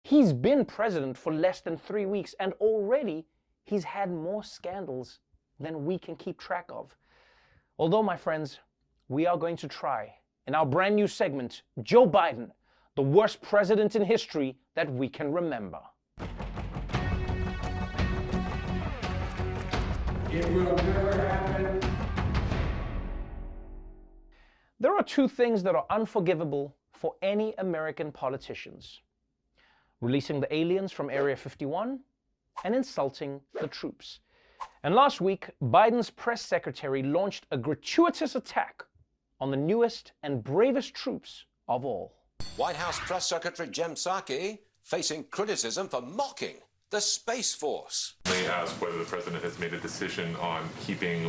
He's been president for less than 3 weeks, and already he's had more scandals than we can keep track of. Although, my friends, we are going to try, in our brand new segment, Joe Biden, the worst president in history that we can remember. It will never happen. There are two things that are unforgivable for any American politicians: releasing the aliens from Area 51 and insulting the troops. And last week, Biden's press secretary launched a gratuitous attack on the newest and bravest troops of all. White House Press Secretary Jem Psaki facing criticism for mocking the Space Force. They asked whether the president has made a decision on keeping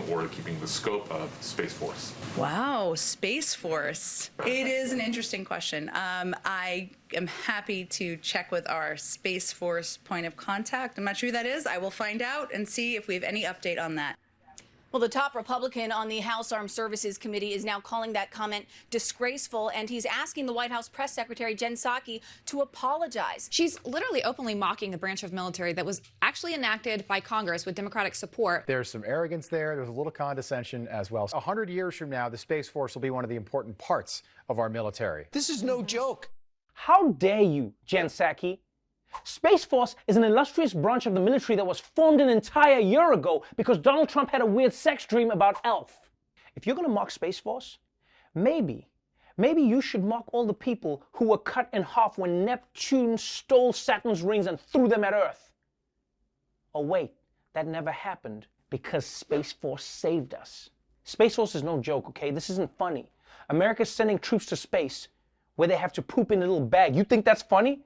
the scope of Space Force. Wow, Space Force. It is an interesting question. I am happy to check with our Space Force point of contact. I'm not sure who that is. I will find out and see if we have any update on that. Well, the top Republican on the House Armed Services Committee is now calling that comment disgraceful, and he's asking the White House Press Secretary Jen Psaki to apologize. She's literally openly mocking the branch of military that was actually enacted by Congress with Democratic support. There's some arrogance there. There's a little condescension as well. 100 years from now, the Space Force will be one of the important parts of our military. This is no joke. How dare you, Jen Psaki? Space Force is an illustrious branch of the military that was formed an entire year ago because Donald Trump had a weird sex dream about Elf. If you're going to mock Space Force, maybe you should mock all the people who were cut in half when Neptune stole Saturn's rings and threw them at Earth. Oh wait, that never happened because Space Force saved us. Space Force is no joke, okay? This isn't funny. America's sending troops to space where they have to poop in a little bag. You think that's funny?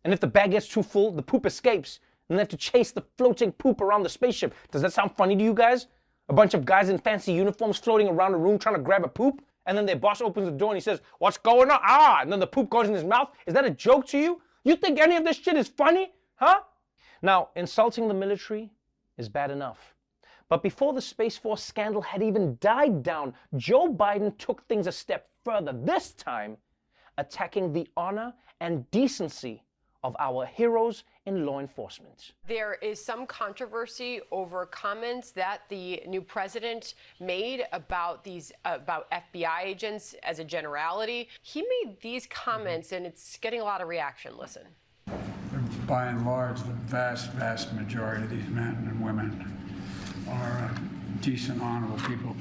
And if the bag gets too full, the poop escapes, and they have to chase the floating poop around the spaceship. Does that sound funny to you guys? A bunch of guys in fancy uniforms floating around a room trying to grab a poop, and then their boss opens the door and he says, "What's going on?" And then the poop goes in his mouth. Is that a joke to you? You think any of this shit is funny? Huh? Now, insulting the military is bad enough. But before the Space Force scandal had even died down, Joe Biden took things a step further, this time attacking the honor and decency of our heroes in law enforcement. There is some controversy over comments that the new president made about FBI agents as a generality. He made these comments, and it's getting a lot of reaction. Listen. By and large, the vast majority of these men and women are decent, honorable people.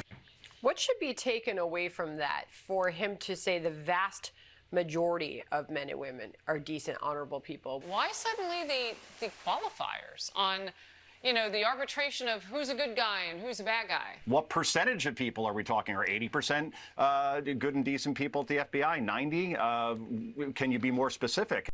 What should be taken away from that for him to say the vast majority of men and women are decent, honorable people? Why suddenly the qualifiers on, the arbitration of who's a good guy and who's a bad guy? What percentage of people are we talking? Are 80% good and decent people at the FBI? 90? Can you be more specific?